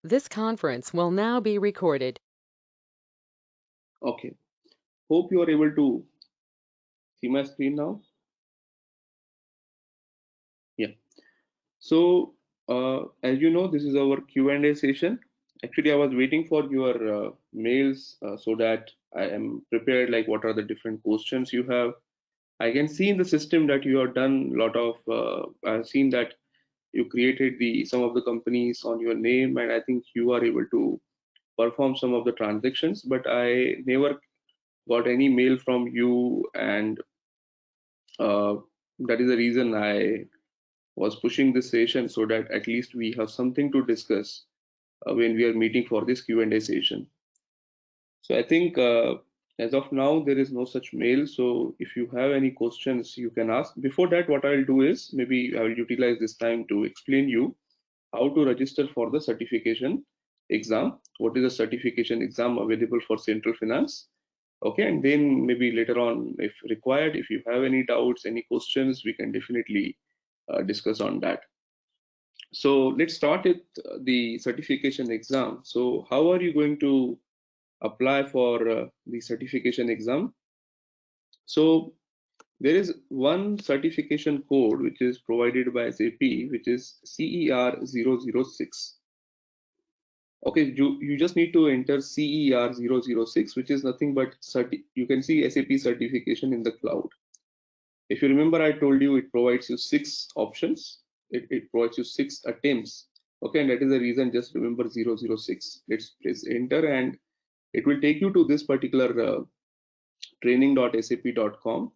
This conference will now be recorded. Okay. Hope you are able to see my screen now. Yeah. So, as you know, this is our Q&A session. Actually, I was waiting for your mails so that I am prepared, like what are the different questions you have. I can see in the system that you have done a lot of, I've seen that you created some of the companies on your name, and I think you are able to perform some of the transactions, but I never got any mail from you, and uh, that is the reason I was pushing this session so that at least we have something to discuss when we are meeting for this Q&A session. So I think as of now, there is no such mail. So if you have any questions, you can ask. Before that, what I'll do is maybe I will utilize this time to explain you how to register for the certification exam. What is the certification exam available for Central Finance? Okay, and then maybe later on, if required, if you have any doubts, any questions, we can definitely discuss on that. So let's start with the certification exam. So how are you going to apply for the certification exam? So there is one certification code which is provided by SAP, which is CER006. Okay, you just need to enter CER006, which is nothing but you can see SAP certification in the cloud. If you remember, I told you it provides you 6 options. It provides you 6 attempts. Okay, and that is the reason. Just remember 006. Let's press enter, and it will take you to this particular training.sap.com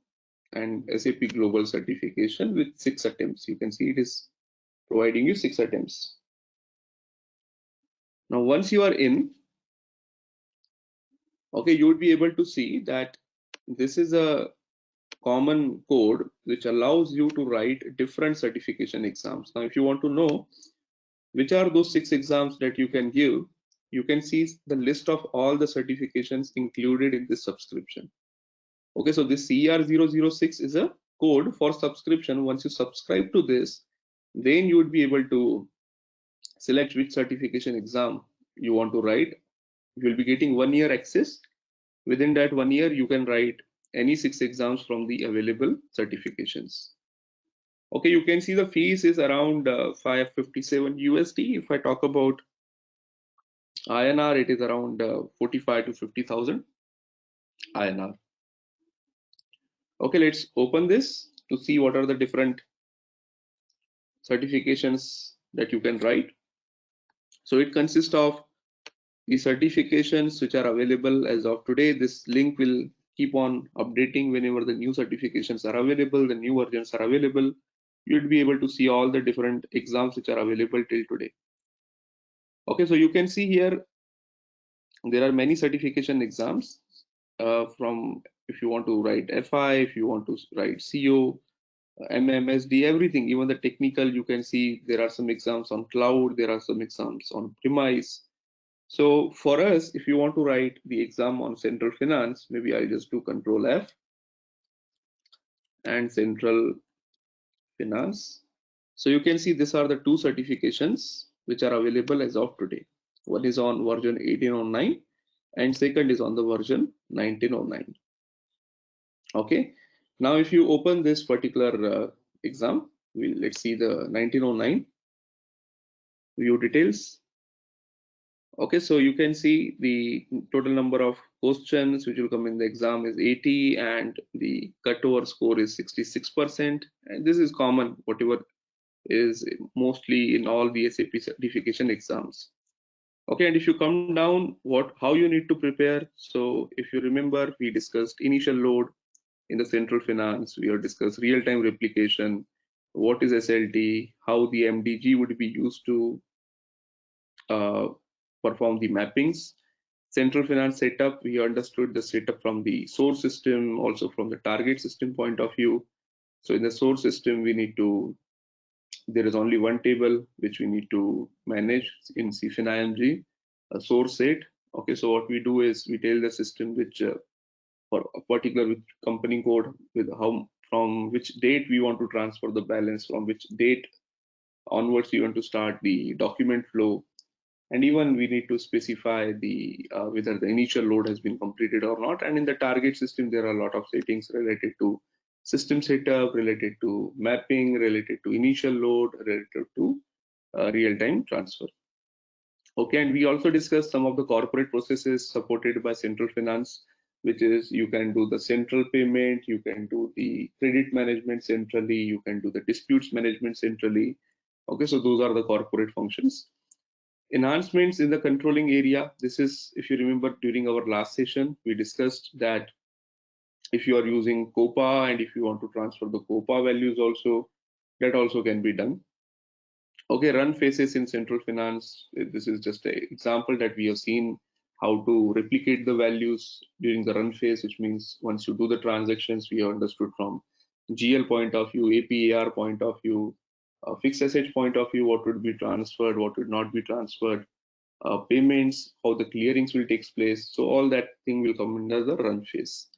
and SAP Global Certification with 6 attempts. You can see it is providing you 6 attempts. Now, once you are in, okay, you would be able to see that this is a common code which allows you to write different certification exams. Now, if you want to know which are those 6 exams that you can give, you can see the list of all the certifications included in this subscription. Okay, so this CR006 is a code for subscription. Once you subscribe to this, then you would be able to select which certification exam you want to write. You will be getting 1 year access. Within that 1 year, you can write any 6 exams from the available certifications. Okay, you can see the fees is around 557 USD. If I talk about INR, it is around 45 to 50,000 INR. Okay, let's open this to see what are the different certifications that you can write. So it consists of the certifications which are available as of today. This link will keep on updating whenever the new certifications are available, the new versions are available. You'll be able to see all the different exams which are available till today. Okay, so you can see here there are many certification exams from if you want to write FI, if you want to write CO, MMSD, everything, even the technical, you can see there are some exams on cloud, there are some exams on premise. So for us, if you want to write the exam on Central Finance, maybe I'll just do Control F and Central Finance. So you can see these are the 2 certifications which are available as of today. One is on version 1809 and second is on the version 1909. Okay, now if you open this particular exam, let's see the 1909 view details. Okay, so you can see the total number of questions which will come in the exam is 80 and the cutover score is 66%. And this is common, whatever is mostly in all the SAP certification exams. Okay, and if you come down, how you need to prepare. So if you remember, we discussed initial load in the Central Finance, we have discussed real-time replication, what is SLT, how the MDG would be used to uh, perform the mappings. Central Finance setup, we understood the setup from the source system, also from the target system point of view. So in the source system, there is only one table which we need to manage in CFIN IMG, a source set. Okay, so what we do is we tell the system which for a particular company code with from which date we want to transfer the balance, from which date onwards you want to start the document flow. And even we need to specify the whether the initial load has been completed or not. And in the target system, there are a lot of settings related to system setup, related to mapping, related to initial load, related to real-time transfer. Okay, and we also discussed some of the corporate processes supported by central finance, which is you can do the central payment, you can do the credit management centrally, you can do the disputes management centrally. Okay, so those are the corporate functions. Enhancements in the controlling area. This is, if you remember during our last session, we discussed that if you are using COPA and if you want to transfer the COPA values also, that also can be done. Okay, run phases in central finance. This is just an example that we have seen how to replicate the values during the run phase, which means once you do the transactions, we have understood from GL point of view, APAR point of view, fixed asset point of view, what would be transferred, what would not be transferred, payments, how the clearings will take place. So all that thing will come under the run phase.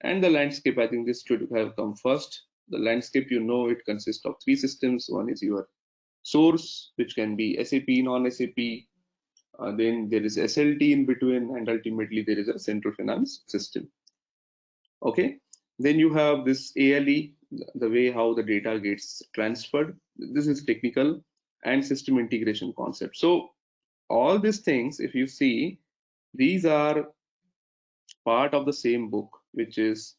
And the landscape, I think this should have come first. The landscape, you know, it consists of three systems. One is your source, which can be SAP, non-SAP. Then there is SLT in between, and ultimately there is a central finance system. Okay. Then you have this ALE, the way how the data gets transferred. This is technical and system integration concept. So all these things, if you see, these are part of the same book, which is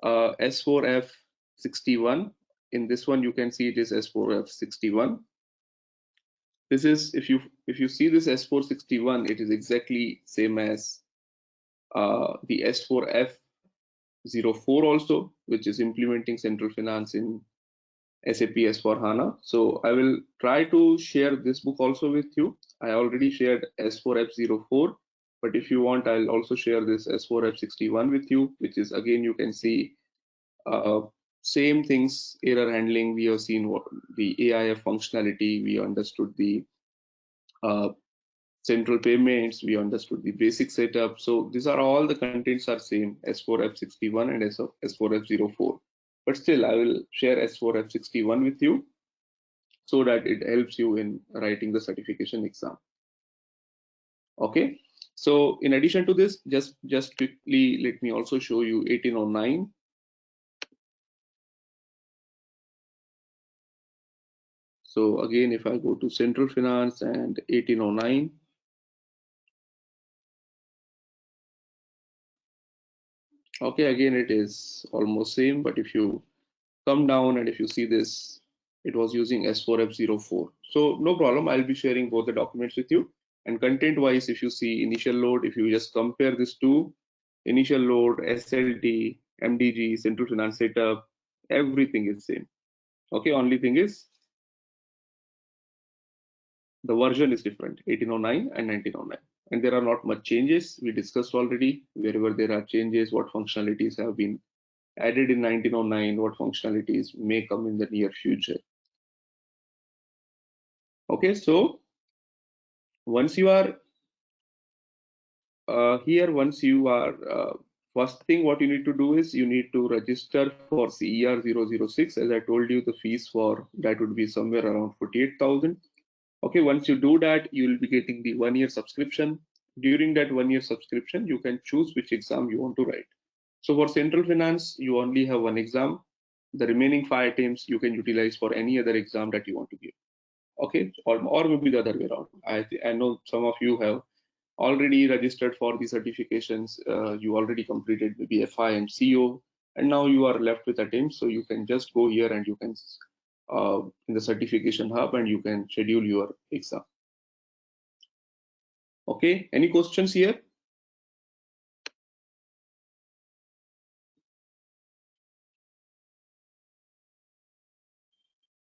S4F61. In this one, you can see it is S4F61. This is, if you see this S461, it is exactly same as the S4F04 also, which is implementing central finance in SAP S4HANA. So I will try to share this book also with you. I already shared S4F04, but if you want, I'll also share this S4F61 with you, which is, again, you can see same things, error handling. We have seen what the AIF functionality, we understood the central payments, we understood the basic setup. So these are all the contents are same, S4F61 and S4F04. But still, I will share S4F61 with you so that it helps you in writing the certification exam. Okay. So in addition to this, just quickly, let me also show you 1809. So again, if I go to central finance and 1809, okay, again, it is almost same, but if you come down and if you see this, it was using S4F04. So no problem, I'll be sharing both the documents with you. And content wise, if you see initial load, if you just compare this to initial load, SLT, MDG, central finance setup, everything is same. Okay, only thing is the version is different, 1809 and 1909. And there are not much changes. We discussed already. Wherever there are changes, what functionalities have been added in 1909, what functionalities may come in the near future. Okay, so once you are here, once you are first thing what you need to do is you need to register for CER 006. As I told you, the fees for that would be somewhere around 48,000. Okay, once you do that, you will be getting the 1 year subscription. During that 1 year subscription, you can choose which exam you want to write. So for central finance, you only have one exam. The remaining 5 attempts you can utilize for any other exam that you want to give. Okay, or maybe the other way around. I know some of you have already registered for the certifications. You already completed maybe FI and CO, and now you are left with attempts. So you can just go here and you can in the certification hub and you can schedule your exam. Okay, any questions here?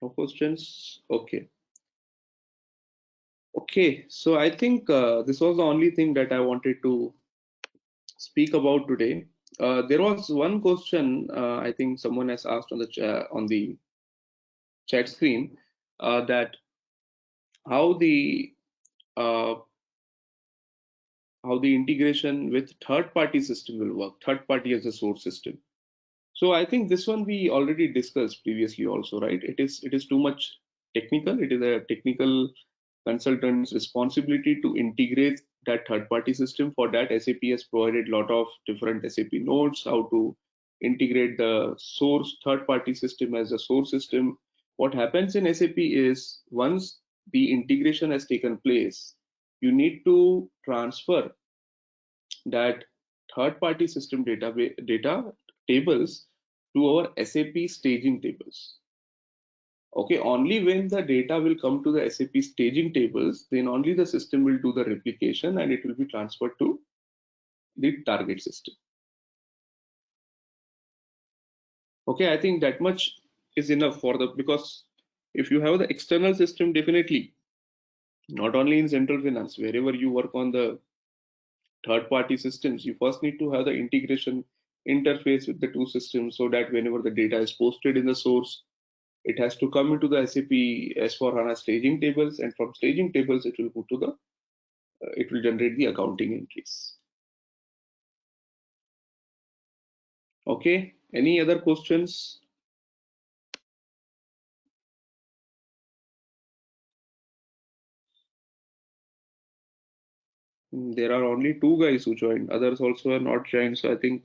No questions. Okay. Okay, so I think this was the only thing that I wanted to speak about today. There was one question I think someone has asked on the chat screen, that how the integration with third-party system will work, third party as a source system. So I think this one we already discussed previously also, right? It is too much technical. It is a technical consultant's responsibility to integrate that third-party system. For that, SAP has provided a lot of different SAP notes, how to integrate the source third-party system as a source system. What happens in SAP is once the integration has taken place, you need to transfer that third-party system data tables to our SAP staging tables. Okay, only when the data will come to the SAP staging tables, then only the system will do the replication and it will be transferred to the target system. Okay, I think that much is enough for the, because if you have the external system, definitely not only in central finance, wherever you work on the third party systems, you first need to have the integration interface with the two systems so that whenever the data is posted in the source, it has to come into the SAP S/4HANA staging tables, and from staging tables it will go to the it will generate the accounting entries. Okay, any other questions? There are only 2 guys who joined, others also are not joined, so I think.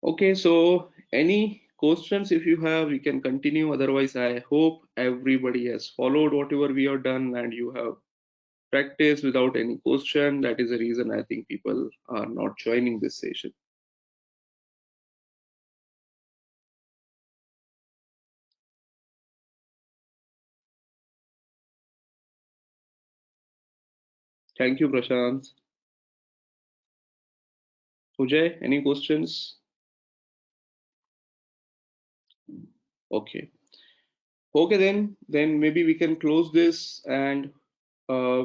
Okay, so any questions if you have, we can continue. Otherwise, I hope everybody has followed whatever we have done and you have practiced without any question. That is the reason I think people are not joining this session. Thank you, Prashant. Ujay, any questions? Okay. Okay, then maybe we can close this and uh,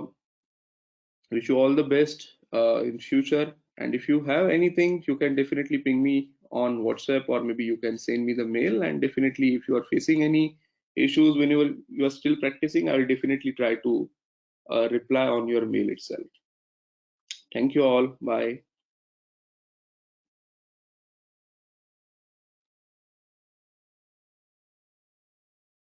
wish you all the best in future. And if you have anything, you can definitely ping me on WhatsApp, or maybe you can send me the mail. And definitely, if you are facing any issues when you are still practicing, I will definitely try to reply on your mail itself. Thank you all. Bye.